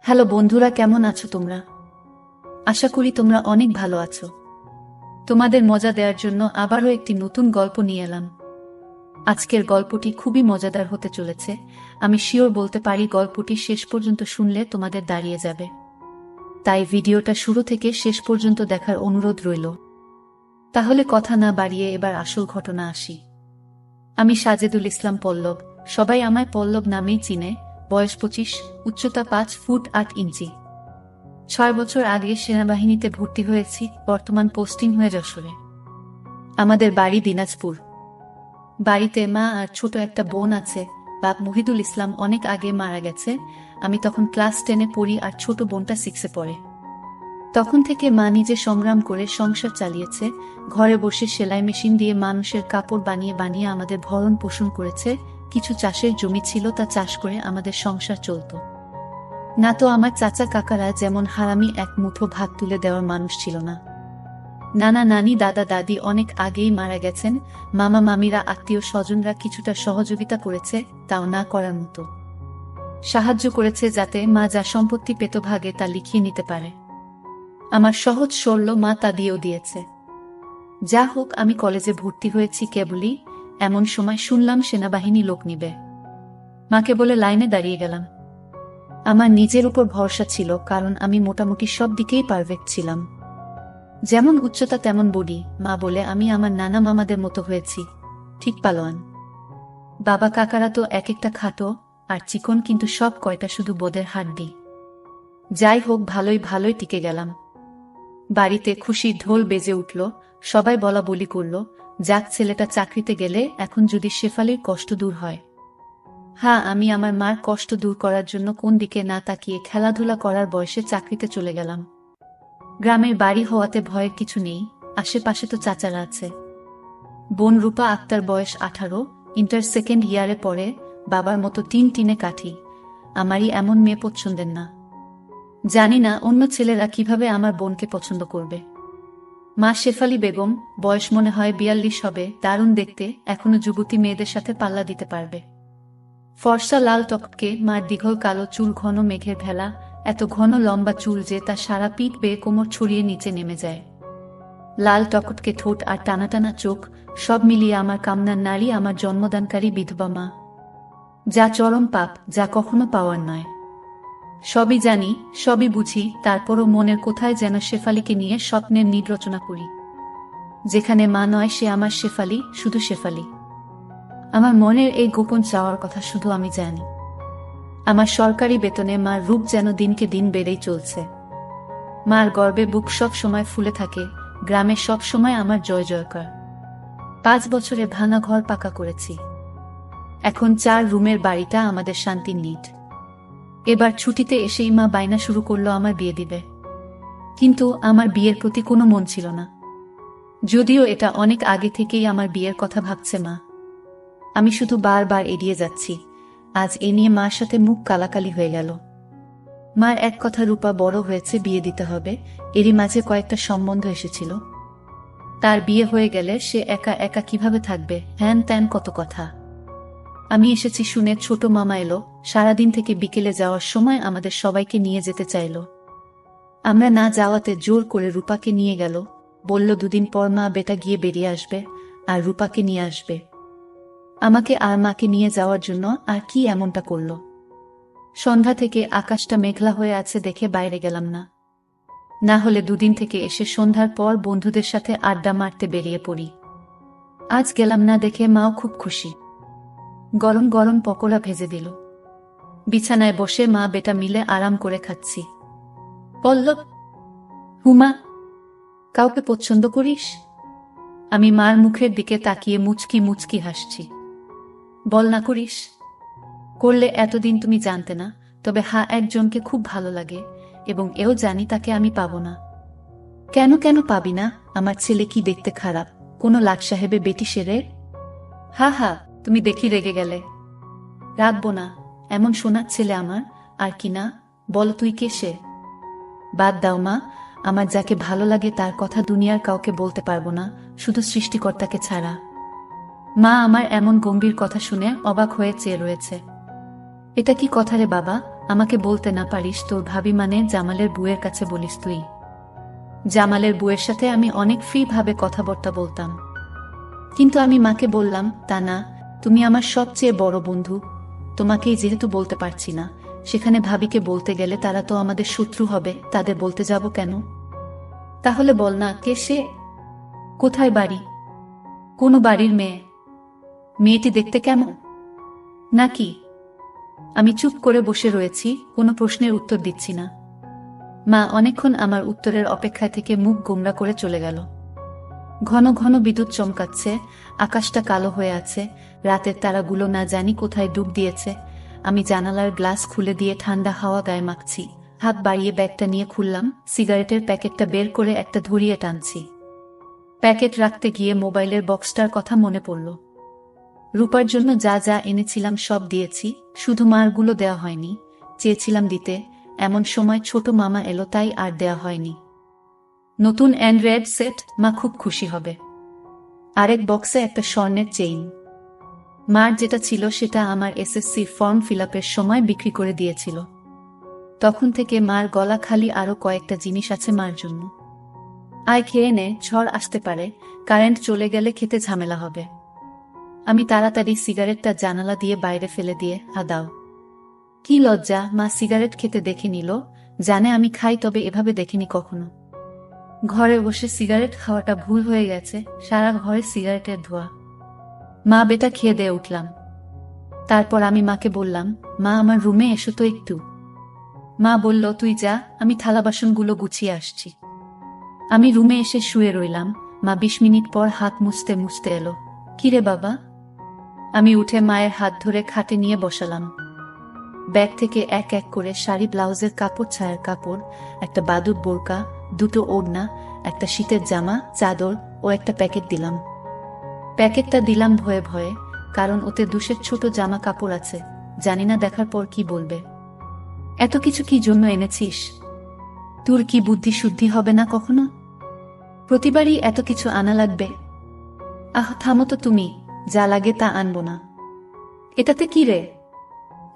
Hello বন্ধুরা, কেমন আছো তোমরা? আশা করি তোমরা অনেক ভালো আছো। তোমাদের মজা দেওয়ার জন্য আবারও একটি নতুন গল্প নিয়ে এলাম। আজকের গল্পটি খুবই মজাদার হতে চলেছে। আমি শিওর বলতে পারি গল্পটি শেষ পর্যন্ত শুনলে তোমাদের দাঁড়িয়ে যাবে। তাই ভিডিওটা শুরু থেকে শেষ পর্যন্ত দেখার অনুরোধ রইল। তাহলে কথা না বাড়িয়ে এবার আসল ঘটনা আসি। আমি সাজেদুল ইসলাম পল্লব, সবাই আমায় পল্লব নামেই চিনে। বয়স 25, উচ্চতা 5 ফুট 8 ইঞ্চি। 6 বছর আগে সেনাবাহিনীতে ভর্তি হয়েছি, বর্তমান পোস্টিং হয়ে যশোরে। আমাদের বাড়ি দিনাজপুর। বাড়িতে মা আর ছোট একটা বোন আছে। বাপ মহিদুল ইসলাম অনেক আগে মারা গেছে। আমি তখন ক্লাস 10-এ পড়ি আর ছোট বোনটা 6-এ পড়ে। তখন থেকে মা নিজে সংগ্রাম করে সংসার চালিয়েছে। ঘরে বসে সেলাই মেশিন দিয়ে মানুষের কাপড় বানিয়ে বানিয়ে আমাদের ভরণ পোষণ করেছে। কিছু চাষের জমি ছিল, তা চাষ করে আমাদের সংসার চলত। না তো আমার চাচা কাকারা যেমন হারামি এক মুঠো ভাত তুলে দেওয়ার মানুষ ছিল না। নানা নানি দাদা দাদি অনেক আগেই মারা গেছেন। মামা মামিরা আত্মীয় স্বজনরা কিছুটা সহযোগিতা করেছে, তাও না করার মতো। সাহায্য করেছে যাতে মা যা সম্পত্তি পেত ভাগে তা লিখিয়ে নিতে পারে। আমার সহজ সরল মা তা দিয়েও দিয়েছে। যা হোক, আমি কলেজে ভর্তি হয়েছি কেবলই, এমন সময় শুনলাম সেনাবাহিনী লোক নিবে। মাকে বলে লাইনে দাঁড়িয়ে গেলাম। আমার নিজের উপর ভরসা ছিল, কারণ আমি মোটামুটি সব দিকেই পারফেক্ট ছিলাম। যেমন উচ্চতা তেমন বডি। মা বলে আমি আমার নানা মামাদের মতো হয়েছি, ঠিক পালোয়ান। বাবা কাকারা তো এক একটা খাটো আর চিকন, কিন্তু সব কয়টা শুধু বোদের হাড্ডি। যাই হোক, ভালোই ভালোই টিকে গেলাম। বাড়িতে খুশির ঢোল বেজে উঠল। সবাই বলা বলি করল, যাক ছেলেটা চাকরিতে গেলে এখন যদি শেফালির কষ্ট দূর হয়। হ্যাঁ, আমি আমার মার কষ্ট দূর করার জন্য কোন দিকে না তাকিয়ে খেলাধুলা করার বয়সে চাকরিতে চলে গেলাম। গ্রামের বাড়ি হওয়াতে ভয়ের কিছু নেই, আশেপাশে তো চাচারা আছে। বোন রূপা আক্তার, বয়স 18, ইন্টার সেকেন্ড ইয়ারে পড়ে। বাবার মতো টিনে কাঠি। আমারই এমন মেয়ে পছন্দের না। জানি না অন্য ছেলেরা কিভাবে আমার বোনকে পছন্দ করবে। মা শেফালি বেগম, বয়স মনে হয় 42 হবে, দারুণ দেখতে, এখনো যুবতী মেয়েদের সাথে পাল্লা দিতে পারবে। ফর্সা লাল টকটকে, মার দীঘল কালো চুল, ঘন মেঘের ভেলা, এত ঘন লম্বা চুল যে তা সারা পিঠ বেয়ে কোমর ছড়িয়ে নিচে নেমে যায়। লাল টকটকে ঠোঁট আর টানা টানা চোখ, সব মিলিয়ে আমার কামনার নারী, আমার জন্মদানকারী বিধবা মা। যা চরম পাপ, যা কখনো পাওয়ার নয়। সবই জানি, সবই বুঝি, তারপরও মনের কোথায় যেন শেফালিকে নিয়ে স্বপ্নের নীড় রচনা করি। যেখানে মা নয় সে আমার শেফালি, শুধু শেফালি। আমার মনের এই গোপন চাওয়ার কথা শুধু আমি জানি। আমার সরকারি বেতনে মার রূপ যেন দিনকে দিন বেড়েই চলছে। মার গর্বে বুক সব সময় ফুলে থাকে। গ্রামে সব সময় আমার জয় জয়কার। 5 বছরে ভাঙা ঘর পাকা করেছি। এখন 4 রুমের বাড়িটা আমাদের শান্তির নিট। এবার ছুটিতে এসেই মা বায়না শুরু করলো আমার বিয়ে দিবে। কিন্তু আমার বিয়ের প্রতি কোনো মন ছিল না। যদিও এটা অনেক আগে থেকেই আমার বিয়ের কথা ভাবছে মা। আমি শুধু বারবার এড়িয়ে যাচ্ছি। আজ এ নিয়ে মার সাথে মুখ কালাকালি হয়ে গেল। মার এক কথা, রূপা বড় হয়েছে, বিয়ে দিতে হবে। এরই মাঝে কয়েকটা সম্বন্ধ এসেছিল। তার বিয়ে হয়ে গেলে সে একা একা কিভাবে থাকবে, হ্যান ত্যান কত কথা। আমি এসেছি শুনে ছোট মামা এলো। সারাদিন থেকে বিকেলে যাওয়ার সময় আমাদের সবাইকে নিয়ে যেতে চাইল। আমরা না যাওয়াতে জোর করে রূপাকে নিয়ে গেল। বলল 2 দিন পর মা বেটা গিয়ে বেরিয়ে আসবে আর রূপাকে নিয়ে আসবে। আমাকে আর মাকে নিয়ে যাওয়ার জন্য আর কি এমনটা করল। সন্ধ্যা থেকে আকাশটা মেঘলা হয়ে আছে দেখে বাইরে গেলাম না। না হলে 2 দিন থেকে এসে সন্ধ্যার পর বন্ধুদের সাথে আড্ডা মারতে বেরিয়ে পড়ি। আজ গেলাম না দেখে মাও খুব খুশি। গরম গরম পকোড়া ভেজে দিল। বিছানায় বসে মা বেটা মিলে আরাম করে খাচ্ছি। পল্লব, হুমা, কাউকে পছন্দ করিস? আমি মার মুখের দিকে তাকিয়ে মুচকি মুচকি হাসছি। বল না করিস? করলে এতদিন তুমি জানতে না, তবে হ্যাঁ, একজনকে খুব ভালো লাগে এবং এও জানি তাকে আমি পাবো না। কেন কেন পাবি না? আমার ছেলে কি দেখতে খারাপ? কোনো লাট সাহেবে বেটি সেরে? হা হা, তুমি দেখি রেগে গেলে। রাখবো না, এমন সোনার ছেলে আমার। আর কি না, বল তুই কে সে? বাদ দাও মা, আমার যাকে ভালো লাগে তার কথা দুনিয়ার কাউকে বলতে পারবো না, শুধু সৃষ্টিকর্তাকে ছাড়া। মা আমার এমন গম্ভীর কথা শুনে অবাক হয়ে চেয়ে রয়েছে। এটা কি কথা রে বাবা? আমাকে বলতে না পারিস তোর ভাবি মানে জামালের বুয়ের কাছে বলিস তুই? জামালের বুয়ের সাথে আমি অনেক ফ্রি ভাবে কথাবার্তা বলতাম, কিন্তু আমি মাকে বললাম তা না, তুমি আমার সবচেয়ে বড় বন্ধু, তোমাকেই যেহেতু বলতে পারছি না, সেখানে ভাবিকে বলতে গেলে তারা তো আমাদের শত্রু হবে, তাদের বলতে যাব কেন? তাহলে বল না, কে সে? কোথায় বাড়ি? কোন বাড়ির মেয়ে? মেয়েটি দেখতে কেমন? নাকি? আমি চুপ করে বসে রয়েছি, কোনো প্রশ্নের উত্তর দিচ্ছি না। মা অনেকক্ষণ আমার উত্তরের অপেক্ষায় থেকে মুখ গোমড়া করে চলে গেল। ঘন ঘন বিদ্যুৎ চমকাচ্ছে, আকাশটা কালো হয়ে আছে, রাতের তারাগুলো না জানি কোথায় ডুব দিয়েছে। আমি জানালার গ্লাস খুলে দিয়ে ঠান্ডা হাওয়া গায়ে মাখছি, হাত বাড়িয়ে ব্যাগটা নিয়ে খুললাম, সিগারেটের প্যাকেটটা বের করে একটা ধরিয়ে টানছি। প্যাকেট রাখতে গিয়ে মোবাইলের বক্সটার কথা মনে পড়ল। রূপার জন্য যা যা এনেছিলাম সব দিয়েছি, শুধু মারগুলো দেওয়া হয়নি, চেয়েছিলাম দিতে, এমন সময় ছোট মামা এলো তাই আর দেওয়া হয়নি। নতুন অ্যান্ড্রয়েড সেট, মা খুব খুশি হবে। আরেক বক্সে একটা স্বর্ণের চেইন। মার যেটা ছিল সেটা আমার এসএসসি ফর্ম ফিলআপের সময় বিক্রি করে দিয়েছিল। তখন থেকে মার গলা খালি, আরো কয়েকটা জিনিস আছে মার জন্য। আয় খেয়ে নে, ঝড় আসতে পারে, কারেন্ট চলে গেলে খেতে ঝামেলা হবে। আমি তাড়াতাড়ি সিগারেটটা জানালা দিয়ে বাইরে ফেলে দিয়ে, হা দাও। কি লজ্জা, মা সিগারেট খেতে দেখে নিল, জানে আমি খাই তবে এভাবে দেখিনি কখনো। ঘরে বসে সিগারেট খাওয়াটা ভুল হয়ে গেছে, সারা ঘরে সিগারেটের ধোঁয়া। মা বেটা খেয়ে দিয়ে উঠলাম। তারপর আমি মাকে বললাম, মা আমার রুমে এসো তো একটু। মা বলল, তুই যা, আমি থালা বাসনগুলো গুছিয়ে আসছি। আমি রুমে এসে শুয়ে রইলাম। মা 20 মিনিট পর হাত মুছতে মুছতে এলো। কিরে বাবা? আমি উঠে মায়ের হাত ধরে খাটে নিয়ে বসালাম। ব্যাগ থেকে এক এক করে শাড়ি, ব্লাউজের কাপড়, ছায়ার কাপড়, একটা বাদুর বোরকা, দুটো ওড়না, একটা শীতের জামা, চাদর ও একটা প্যাকেট দিলাম। প্যাকেটটা দিলাম ভয়ে ভয়ে, কারণ ওতে দুশের ছোট জামা কাপড় আছে, জানি না দেখার পর কি বলবে। এত কিছু কি জন্য এনেছিস? তোর কি বুদ্ধি শুদ্ধি হবে না কখনো? প্রতিবারই এত কিছু আনা লাগবে? আহ থামো তো তুমি, যা লাগে তা আনবো না। এটাতে কি রে?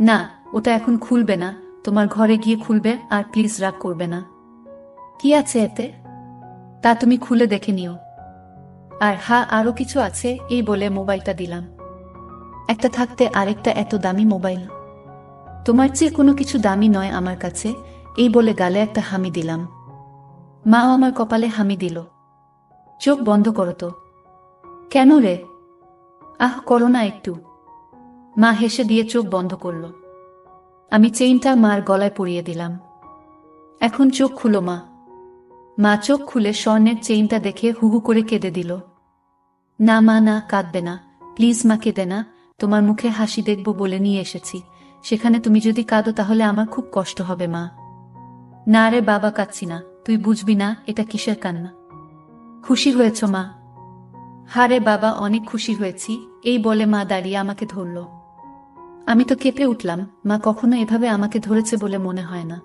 না, ওটা এখন খুলবে না, তোমার ঘরে গিয়ে খুলবে, আর প্লিজ রাগ করবে না। কি আছে এতে? তা তুমি খুলে দেখে নিও। আর হ্যাঁ, আরো কিছু আছে, এই বলে মোবাইলটা দিলাম। একটা থাকতে আরেকটা এত দামি মোবাইল? তোমার চেয়ে কোনো কিছু দামি নয় আমার কাছে, এই বলে গালে একটা হামি দিলাম। মাও আমার কপালে হামি দিল। চোখ বন্ধ করো তো। কেন রে? আহ করো না একটু। মা হেসে দিয়ে চোখ বন্ধ করল। আমি চেইনটা মার গলায় পরিয়ে দিলাম। এখন চোখ খুলো মা। মা চোখ খুলে স্বর্ণের চেইনটা দেখে হুহু করে কেঁদে দিল। না মা না, কাঁদবে না, প্লিজ মা, কেঁদে না, তোমার মুখে হাসি দেখব বলে নিয়ে এসেছি, সেখানে তুমি যদি কাঁদো তাহলে আমার খুব কষ্ট হবে মা। না রে বাবা, কাঁদছি না, তুই বুঝবি না এটা কিসের কান্না। খুশি হয়েছ মা? হারে বাবা, অনেক খুশি হয়েছি, এই বলে মা দাঁড়িয়ে আমাকে ধরল। আমি তো কেঁপে উঠলাম, মা কখনো এভাবে আমাকে ধরেছে বলে মনে হয় না।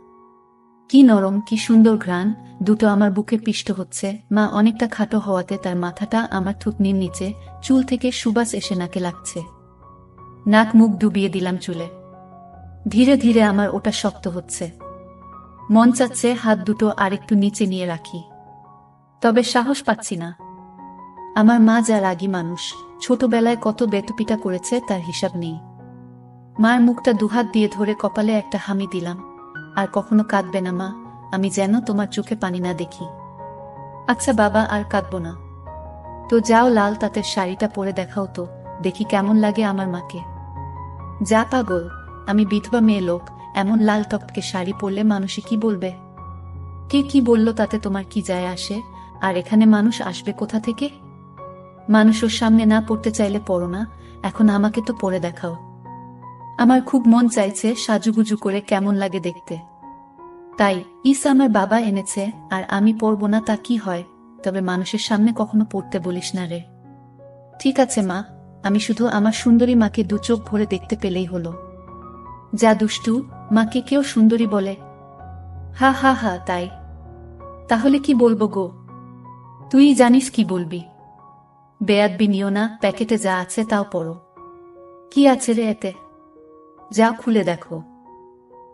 কি নরম, কি সুন্দর ঘ্রাণ, দুটো আমার বুকে পিষ্ট হচ্ছে। মা অনেকটা খাটো হওয়াতে তার মাথাটা আমার থুতনির নিচে, চুল থেকে সুবাস এসে নাকে লাগছে। নাক মুখ ডুবিয়ে দিলাম চুলে। ধীরে ধীরে আমার ওটা শক্ত হচ্ছে। মন চাচ্ছে হাত দুটো আরেকটু নিচে নিয়ে রাখি, তবে সাহস পাচ্ছি না। আমার মা যা রাগী মানুষ, ছোটবেলায় কত বেতুপিটা করেছে তার হিসাব নেই। মার মুখটা দুহাত দিয়ে ধরে কপালে একটা হামি দিলাম। আর কখনো কাঁদবে না মা, আমি যেন তোমার চোখে পানি না দেখি। আচ্ছা বাবা, আর কাঁদবো না। তো যাও, লাল তাঁতের শাড়িটা পরে দেখাও তো, দেখি কেমন লাগে আমার মাকে। যা পাগল, আমি বিধবা মেয়ে লোক, এমন লাল টপকে শাড়ি পরলে মানুষে কি বলবে? কে কি বলল তাতে তোমার কি যায় আসে? আর এখানে মানুষ আসবে কোথা থেকে? মানুষ ওর সামনে না পড়তে চাইলে পড়ো না, এখন আমাকে তো পরে দেখাও। আমার খুব মন চাইছে সাজুগুজু করে কেমন লাগে দেখতে। তাই ইস আমার বাবা এনেছে, আর আমি পরব না তা কি হয়? তবে মানুষের সামনে কখনো পড়তে বলিস না রে। ঠিক আছে মা, আমি শুধু আমার সুন্দরী মাকে দু চোখ ভরে দেখতে পেলেই হলো। যা দুষ্টু, মাকে কেউ সুন্দরী বলে? হা হা হা, তাই? তাহলে কি বলবো গো? তুই জানিস কি বলবি। বেয়াদবি নিও না, প্যাকেটে যা আছে তাও পড়ো। কি আছে রে এতে? যা খুলে দেখো।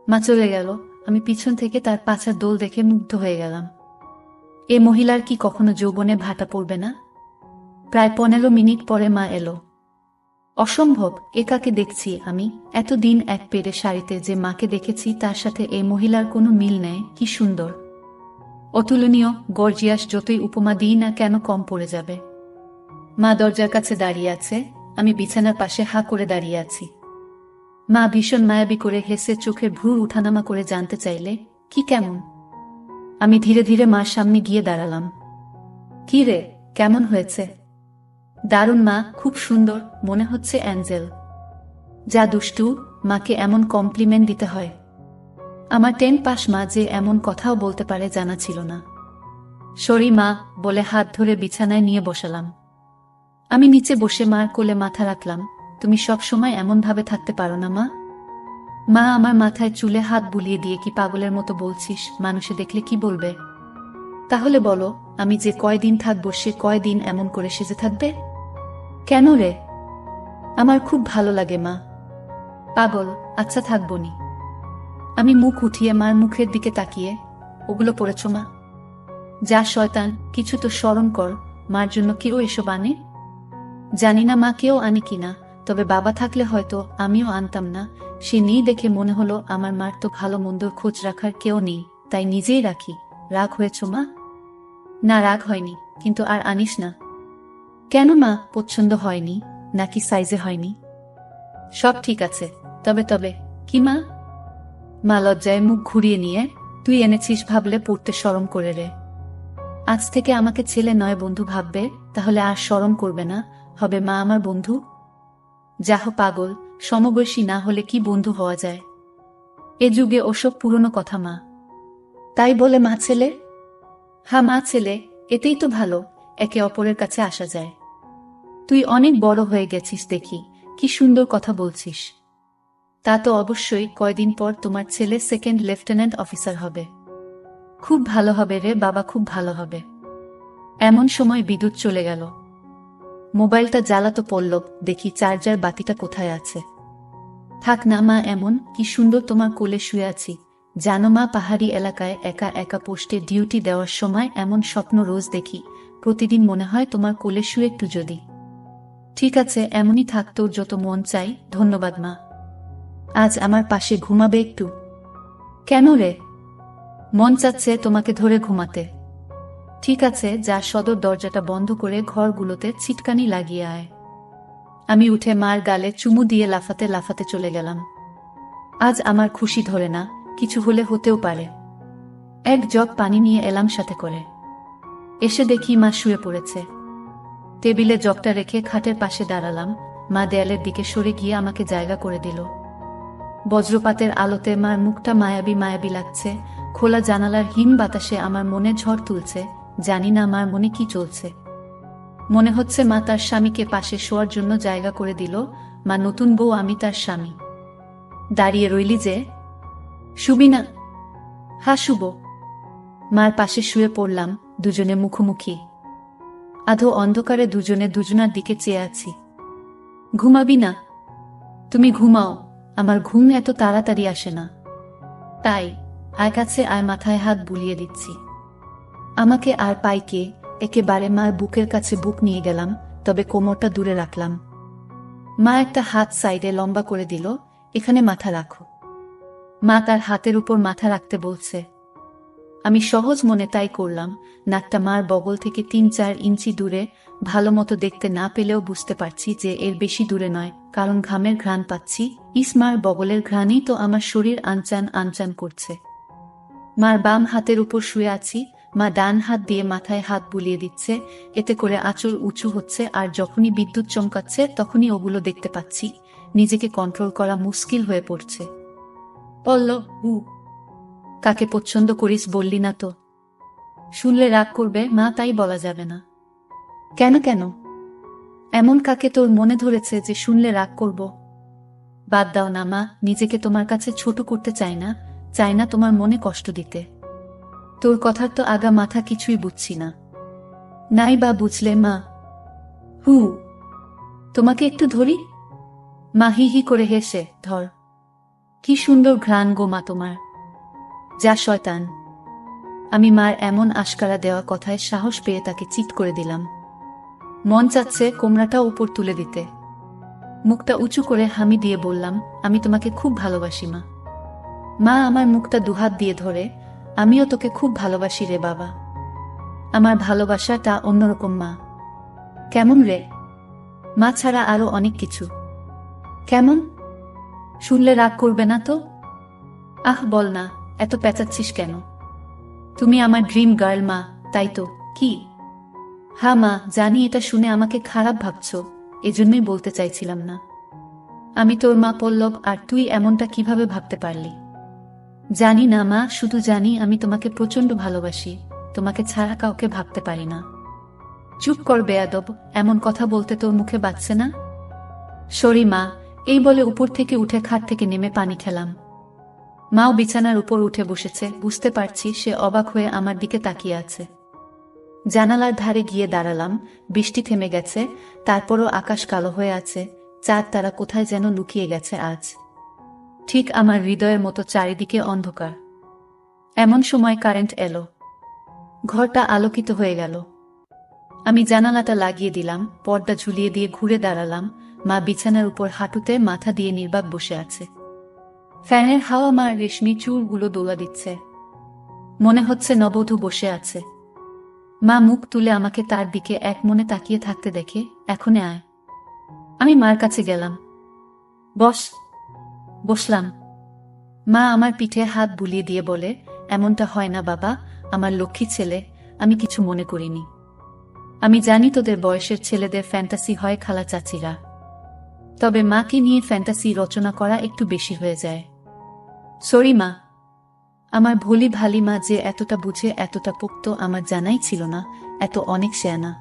মা চলে গেল। আমি পিছন থেকে তার পাছার দোল দেখে মুগ্ধ হয়ে গেলাম। এ মহিলার কি কখনো যৌবনে ভাটা পড়বে না? প্রায় 15 মিনিট পরে মা এলো। অসম্ভব, এ কাকে দেখছি আমি? এতদিন এক পেরে শাড়িতে যে মাকে দেখেছি তার সাথে এই মহিলার কোনো মিল নেই। কি সুন্দর, অতুলনীয়, গর্জিয়াস, যতই উপমা দিই না কেন কম পড়ে যাবে। মা দরজার কাছে দাঁড়িয়ে আছে, আমি বিছানার পাশে হা করে দাঁড়িয়ে আছি। মা ভীষণ মায়াবী করে হেসে চোখের ভ্রু উঠানামা করে জানতে চাইলে, কি কেমন? আমি ধীরে ধীরে মার সামনে গিয়ে দাঁড়ালাম। কি রে, কেমন হয়েছে? দারুণ মা, খুব সুন্দর, মনে হচ্ছে অ্যাঞ্জেল। যা দুষ্টু, মাকে এমন কমপ্লিমেন্ট দিতে হয়? আমার 10 পাস মা যে এমন কথাও বলতে পারে জানা ছিল না। সরি মা, বলে হাত ধরে বিছানায় নিয়ে বসালাম। আমি নিচে বসে মার কোলে মাথা রাখলাম। তুমি সব সময় এমন ভাবে থাকতে পারো না মা? মা আমার মাথায় চুলে হাত বুলিয়ে দিয়ে, কি পাগলের মতো বলছিস? মানুষে দেখলে কি বলবে? তাহলে বলো, আমি যে কয়দিন থাকবো সে কয়দিন এমন করে সেজে থাকবে? কেন রে? আমার খুব ভালো লাগে মা। পাগল, আচ্ছা থাকবনি। আমি মুখ উঠিয়ে মার মুখের দিকে তাকিয়ে, ওগুলো পড়েছ মা? যা শয়তান, কিছু তো স্মরণ কর। মার জন্য কেউ এসব আনে? জানি না মা কেউ আনে কিনা, তবে বাবা থাকলে হয়তো আমিও আনতাম না। সে নেই দেখে মনে হলো আমার মার তো ভালো মন্দর খোঁজ রাখার কেউ নেই, তাই নিজেই রাখি। রাগ হয়েছ মা? না, রাগ হয়নি, কিন্তু আর আনিস না। কেন মা, পছন্দ হয়নি নাকি সাইজে হয়নি? সব ঠিক আছে, তবে তবে কি মা? মা লজ্জায় মুখ ঘুরিয়ে নিয়ে, তুই এনেছিস ভাবলে পড়তে শরম করে রে। আজ থেকে আমাকে ছেলে নয় বন্ধু ভাববে, তাহলে আর শরম করবে না, হবে মা আমার বন্ধু। যাহ পাগল, সমবয়সী না হলে কি বন্ধু হওয়া যায়? এ যুগে ওসব পুরনো কথা মা। তাই বলে মা ছেলে? হ্যাঁ মা ছেলে, এতেই তো ভালো, একে অপরের কাছে আসা যায়। তুই অনেক বড় হয়ে গেছিস দেখি, কি সুন্দর কথা বলছিস। তা তো অবশ্যই, কয়দিন পর তোমার ছেলে 2nd লেফটেন্যান্ট অফিসার হবে। খুব ভালো হবে রে বাবা, খুব ভালো হবে। এমন সময় বিদ্যুৎ চলে গেল। মোবাইলটা জ্বালাতো পড়ল, দেখি চার্জার বাতিটা কোথায় আছে। থাক না মা এমন, কি সুন্দর তোমার কোলে শুয়ে আছি। জানো মা, পাহাড়ি এলাকায় একা একা পোস্টে ডিউটি দেওয়ার সময় এমন স্বপ্ন রোজ দেখি। প্রতিদিন মনে হয় তোমার কোলে শুয়ে একটু যদি। ঠিক আছে, এমনই থাক, তোর যত মন চাই। ধন্যবাদ মা। আজ আমার পাশে ঘুমাবে একটু? কেন রে? মন চাচ্ছে তোমাকে ধরে ঘুমাতে। ঠিক আছে, যা সদর দরজাটা বন্ধ করে ঘরগুলোতে ছিটকানি লাগিয়ে আয়। আমি উঠে মার গালে চুমু দিয়ে লাফাতে লাফাতে চলে গেলাম। আজ আমার খুশি ধরে না, কিছু হলে হতেও পারে। এক জগ পানি নিয়ে এলাম সাথে করে। এসে দেখি মা শুয়ে পড়েছে। টেবিলে জগটা রেখে খাটের পাশে দাঁড়ালাম। মা দেয়ালের দিকে সরে গিয়ে আমাকে জায়গা করে দিল। বজ্রপাতের আলোতে মার মুখটা মায়াবী মায়াবী লাগছে। খোলা জানালার হিম বাতাসে আমার মনে ঝড় তুলছে। জানি না মার মনে কি চলছে। মনে হচ্ছে মা তার স্বামীকে পাশে শোয়ার জন্য জায়গা করে দিল। মা নতুন বউ, আমি তার স্বামী। দাঁড়িয়ে রইলি যে, শুবি না? হ্যাঁ শুব। মার পাশে শুয়ে পড়লাম, দুজনে মুখোমুখি। আধো অন্ধকারে দুজনে দুজনার দিকে চেয়ে আছি। ঘুমাবি না? তুমি ঘুমাও, আমার ঘুম এত তাড়াতাড়ি আসে না। তাই আয় কাছে আয়, মাথায় হাত বুলিয়ে দিচ্ছি। আমাকে আর পাই কে? একেবারে মার বুকের কাছে বুক নিয়ে গেলাম, তবে কোমরটা দূরে রাখলাম। মা একটা হাত সাইডে লম্বা করে দিল, এখানে মাথা রাখো। মা তার হাতের উপর মাথা রাখতে বলছে। আমি সহজ মনে তাই করলাম। নাকটা মার বগল থেকে 3-4 ইঞ্চি দূরে। ভালো মতো দেখতে না পেলেও বুঝতে পারছি যে এর বেশি দূরে নয়, কারণ ঘামের ঘ্রাণ পাচ্ছি। মার বগলের ঘ্রাণেই তো আমার শরীর আনচান আনচান করছে। মার বাম হাতের উপর শুয়ে আছি। মা ডান হাত দিয়ে মাথায় হাত বুলিয়ে দিচ্ছে, এতে করে আঁচল উঁচু হচ্ছে, আর যখনই বিদ্যুৎ চমকাচ্ছে তখনই ওগুলো দেখতে পাচ্ছি। নিজেকে কন্ট্রোল করা মুশকিল হয়ে পড়ছে। পল্লব, কাকে পছন্দ করিস বললি না তো? শুনলে রাগ করবে মা, তাই বলা যাবে না। কেন কেন? এমন কাকে তোর মনে ধরেছে যে শুনলে রাগ করব? বাদ দাও না মা, নিজেকে তোমার কাছে ছোট করতে চাই না, চাই না তোমার মনে কষ্ট দিতে। তোর কথার তো আগা মাথা কিছুই বুঝছি না। নাই বা বুঝলে মা? তোমাকে একটু ধরি? মা হি হি করে হেসে, ধর। কি সুন্দর ঘ্রাণ গো মা তোমার। যা শয়তান। আমি মার এমন আশকারা দেওয়া কথায় সাহস পেয়ে তাকে চিৎ করে দিলাম। মন চাচ্ছে কোমরাটা উপর তুলে দিতে। মুখটা উঁচু করে হামি দিয়ে বললাম, আমি তোমাকে খুব ভালোবাসি মা। মা আমার মুখটা দুহাত দিয়ে ধরে, আমিও তোকে খুব ভালোবাসি রে বাবা। আমার ভালোবাসাটা অন্যরকম মা। কেমন রে? মা ছাড়া আরো অনেক কিছু। কেমন? শুনলে রাগ করবে না তো? আহ বল না, এত পেঁচাচ্ছিস কেন? তুমি আমার ড্রিম গার্ল মা, তাই তো? কি? হ্যাঁ মা, জানি এটা শুনে আমাকে খারাপ ভাবছো, এজন্যই বলতে চাইছিলাম না। আমি তোর মা পল্লব, আর তুই এমনটা কিভাবে ভাবতে পারলি? জানি না মা, শুধু জানি আমি তোমাকে প্রচন্ড ভালোবাসি, তোমাকে ছাড়া কাউকে ভাবতে পারি না। চুপ কর বেয়াদব, এমন কথা বলতে তোর মুখে বাজছে না? সরি মা, এই বলে উপর থেকে উঠে খাট থেকে নেমে পানি খেলাম। মাও বিছানার উপর উঠে বসেছে, বুঝতে পারছি সে অবাক হয়ে আমার দিকে তাকিয়ে আছে। জানালার ধারে গিয়ে দাঁড়ালাম, বৃষ্টি থেমে গেছে, তারপরও আকাশ কালো হয়ে আছে, চাঁদ তারা কোথায় যেন লুকিয়ে গেছে আজ। ঠিক আমার হৃদয়ের মতো চারিদিকে অন্ধকার। এমন সময় কারেন্ট এলো। ঘরটা আলোকিত হয়ে গেল। আমি জানালাটা লাগিয়ে দিলাম, পর্দা ঝুলিয়ে দিয়ে ঘুরে দাঁড়ালাম। মা বিছানার উপর হাঁটুতে মাথা দিয়ে নির্বাক বসে আছে। ফ্যানের হাওয়া মার রেশমি চুলগুলো দোলা দিচ্ছে। মনে হচ্ছে নববধূ বসে আছে। মা মুখ তুলে আমাকে তার দিকে এক মনে তাকিয়ে থাকতে দেখে, এখনে আয়। আমি মার কাছে গেলাম। বস। বসলাম। মা আমার পিঠে হাত বুলিয়ে দিয়ে বলে, এমনটা হয় না বাবা, আমার লক্ষ্মী ছেলে, আমি কিছু মনে করিনি। আমি জানি তোদের বয়সের ছেলেদের ফ্যান্টাসি হয় খালা চাচিরা, তবে মাকে নিয়ে ফ্যান্টাসি রচনা করা একটু বেশি হয়ে যায়। সরি মা। আমার ভোলি ভালি মা যে এতটা বুঝে এতটা পোক্ত আমার জানাই ছিল না, এত অনেক শেয়ানা।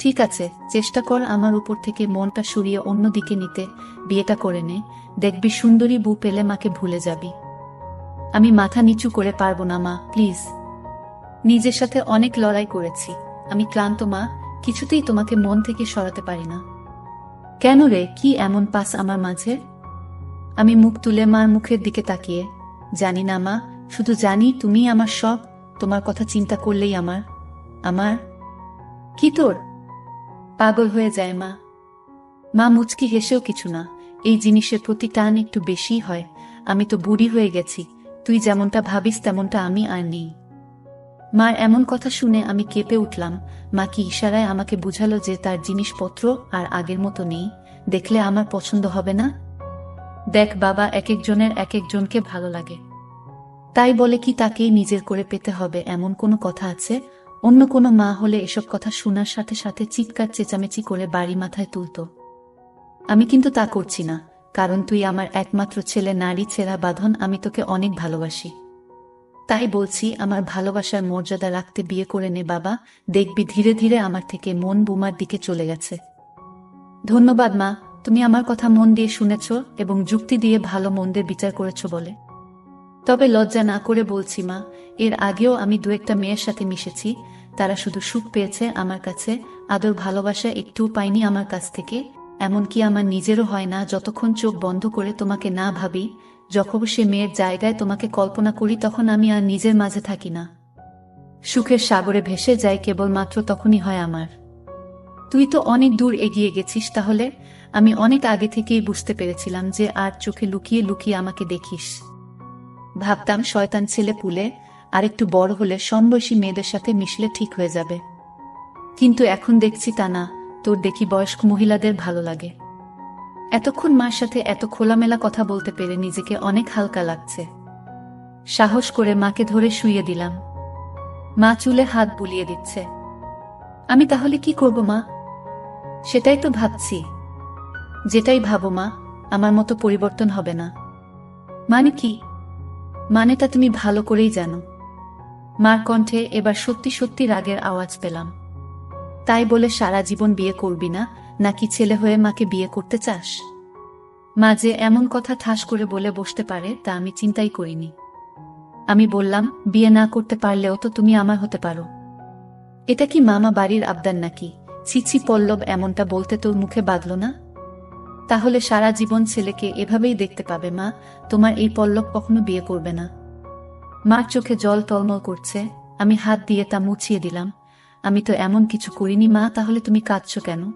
ঠিক আছে, চেষ্টা কর আমার উপর থেকে মনটা সরিয়ে অন্যদিকে নিতে, বিয়েটা করে নে, দেখবি সুন্দরী বউ পেলে মাকে ভুলে যাবি। আমি মাথা নিচু করে পারবো না মা, প্লিজ। নিজের সাথে অনেক লড়াই করেছি, আমি ক্লান্ত মা, কিছুতেই তোমাকে মন থেকে সরাতে পারি না। কেন রে, কি এমন পাস আমার মাঝে? আমি মুখ তুলে মার মুখের দিকে তাকিয়ে, জানি না মা, শুধু জানি তুমি আমার সব, তোমার কথা চিন্তা করলেই আমার আমার কি তোর? পাগল হয়ে যায় মা। মা মুচকি হেসেও কিছু না, এই জিনিসের প্রতি টান একটু বেশি হয়। আমি তো বুড়ি হয়ে গেছি, তুই যেমনটা ভাবিস তেমনটা আমি আর নেই। মার এমন কথা শুনে আমি কেঁপে উঠলাম। মা কি ইশারায় আমাকে বুঝালো যে তার জিনিসপত্র আর আগের মতো নেই, দেখলে আমার পছন্দ হবে না? দেখ বাবা, এক একজনের এক একজনকে ভালো লাগে, তাই বলে কি তাকেই নিজের করে পেতে হবে এমন কোনো কথা আছে? অন্য কোনো মা হলে এসব কথা শোনার সাথে সাথে চিৎকার চেঁচামেচি করে বাড়ি মাথায় তুলত। আমি কিন্তু তা করছি না, কারণ তুই আমার একমাত্র ছেলে, নারী ছেঁড়া বাঁধন, আমি তোকে অনেক ভালোবাসি। তাই বলছি, আমার ভালোবাসার মর্যাদা রাখতে বিয়ে করে নে বাবা, দেখবি ধীরে ধীরে আমার থেকে মন বুমার দিকে চলে গেছে। ধন্যবাদ মা, তুমি আমার কথা মন দিয়ে শুনেছ এবং যুক্তি দিয়ে ভালো মন্দের বিচার করেছ বলে। তবে লজ্জা না করে বলছি মা, এর আগেও আমি দু একটা মেয়ের সাথে মিশেছি, তারা শুধু সুখ পেয়েছে আমার কাছে, আদর ভালোবাসা একটুও পাইনি আমার কাছ থেকে। এমনকি আমার নিজেরও হয় না যতক্ষণ চোখ বন্ধ করে তোমাকে না ভাবি, যখন সে মেয়ের জায়গায় তোমাকে কল্পনা করি তখন আমি আর নিজের মাঝে থাকি না, সুখের সাগরে ভেসে যাই কেবলমাত্র তখনই হয় আমার। তুই তো অনেক দূর এগিয়ে গেছিস তাহলে। আমি অনেক আগে থেকেই বুঝতে পেরেছিলাম যে আর চোখে লুকিয়ে লুকিয়ে আমাকে দেখিস। ভাবতাম শয়তান ছেলে পুলে, আর একটু বড় হলে সমবয়সী মেয়েদের সাথে মিশলে ঠিক হয়ে যাবে, কিন্তু এখন দেখছি তা না, তোর দেখি বয়স্ক মহিলাদের ভালো লাগে। এতক্ষণ মার সাথে এত খোলামেলা কথা বলতে পেরে নিজেকে অনেক হালকা লাগছে। সাহস করে মাকে ধরে শুইয়ে দিলাম। মা চুলে হাত বুলিয়ে দিচ্ছে। আমি তাহলে কি করব মা? সেটাই তো ভাবছি। যেটাই ভাবো মা, আমার মতো পরিবর্তন হবে না। মানে কি? মানেটা তুমি ভালো করেই জানো। মার কণ্ঠে এবার সত্যি সত্যি রাগের আওয়াজ পেলাম। তাই বলে সারা জীবন বিয়ে করবি না, নাকি ছেলে হয়ে মাকে বিয়ে করতে চাস? মা যে এমন কথা ঠাস করে বলে বসতে পারে তা আমি চিন্তাই করিনি। আমি বললাম, বিয়ে না করতে পারলেও তো তুমি আমার হতে পারো। এটা কি মামা বাড়ির আবদার নাকি? ছি ছি পল্লব, এমনটা বলতে তোর মুখে বাঁধল না? তাহলে সারা জীবন ছেলেকে এভাবেই দেখতে পাবে মা। তোমার এই পল্লব কখনো বিয়ে করবে না। মার চোখে জল টলমল করছে। আমি হাত দিয়ে তা মুছিয়ে দিলাম। আমি তো এমন কিছু করিনি মা, তাহলে তুমি কাঁদছো কেন?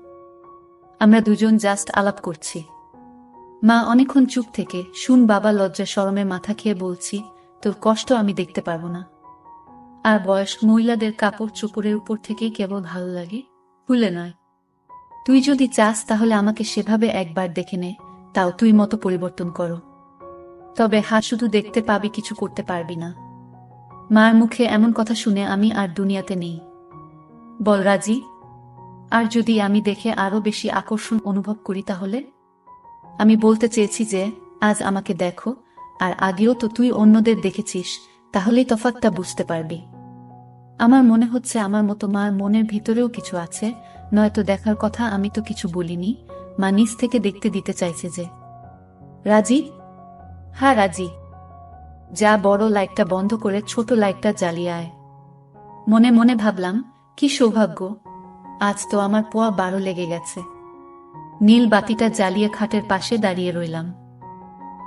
আমরা দুজন জাস্ট আলাপ করছি। মা অনেকক্ষণ চুপ থেকে শুন বাবা লজ্জা শরমে মাথা খেয়ে বলছি, তোর কষ্ট আমি দেখতে পারবো না। আর বয়স্ক মহিলাদের কাপড় চোপড়ের উপর থেকেই কেবল ভালো লাগে, ভুলে নয়। তুই যদি চাস তাহলে আমাকে সেভাবে একবার দেখে নে, তাও তুই মতো পরিবর্তন করো। তবে হ্যাঁ, শুধু দেখতে পাবি, কিছু করতে পারবি না। মার মুখে এমন কথা শুনে আমি আর দুনিয়াতে নেই। বল রাজি? আর যদি আমি দেখে আরো বেশি আকর্ষণ অনুভব করি তাহলে? আমি বলতে চেয়েছি যে আজ আমাকে দেখো, আর আগেও তো তুই অন্যদের দেখেছিস, তাহলেই তফাৎটা বুঝতে পারবি। আমার মনে হচ্ছে আমার মতো মার মনের ভিতরেও কিছু আছে, নয়তো দেখার কথা আমি তো কিছু বলিনি। মা নিজ থেকে দেখতে দিতে চাইছে যে। রাজি? হ্যাঁ রাজি। যা, বড় লাইটটা বন্ধ করে ছোট লাইটটা জ্বালিয়ে আয়। মনে মনে ভাবলাম, কি সৌভাগ্য, আজ তো আমার পোয়া 12 লেগে গেছে। নীল বাতিটা জ্বালিয়ে খাটের পাশে দাঁড়িয়ে রইলাম।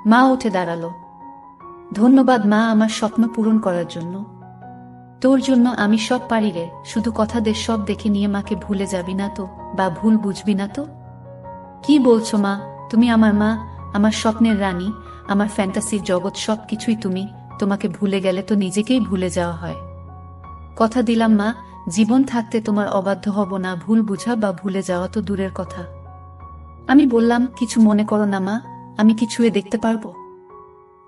মা উঠে দাঁড়ালো। ধন্যবাদ মা, আমার স্বপ্ন পূরণ করার জন্য। তোর জন্য আমি সব পারি রে, শুধু কথাদের সব দেখে নিয়ে মাকে ভুলে যাবি না তো, বা ভুল বুঝবি না তো? কি বলছো মা? তুমি আমার মা, আমার স্বপ্নের রানী, আমার ফ্যান্টাসির জগৎ, সব কিছুই তুমি। তোমাকে ভুলে গেলে তো নিজেকেই ভুলে যাওয়া হয়। কথা দিলাম মা, জীবন থাকতে তোমার অবাধ্য হব না। ভুল বুঝা বা ভুলে যাওয়া তো দূরের কথা। আমি বললাম, কিছু মনে করো না মা, আমি কি ছুঁয়ে দেখতে পারবো?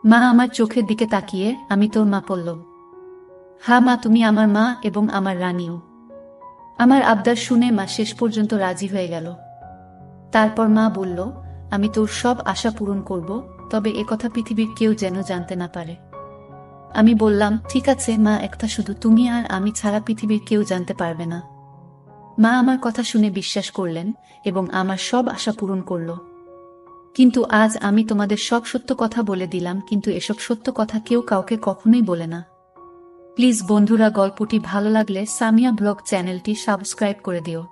মা আমার চোখের দিকে তাকিয়ে, আমি তোর মা পল্লব। হ্যাঁ মা, তুমি আমার মা এবং আমার রানীও। আমার আবদার শুনে মা শেষ পর্যন্ত রাজি হয়ে গেল। তারপর মা বলল, আমি তোর সব আশা পূরণ করব, তবে একথা পৃথিবীর কেউ যেন জানতে না পারে। আমি বললাম, ঠিক আছে মা, একটা শুধু তুমি আর আমি ছাড়া পৃথিবীর কেউ জানতে পারবে না। মা আমার কথা শুনে বিশ্বাস করলেন এবং আমার সব আশা পূরণ করল। কিন্তু আজ আমি তোমাদের সব সত্য কথা বলে দিলাম, কিন্তু এসব সত্য কথা কেউ কাউকে কখনোই বলে না। প্লিজ বন্ধুরা, গল্পটি ভালো লাগলে সামিয়া ব্লগ চ্যানেলটি সাবস্ক্রাইব করে দিও।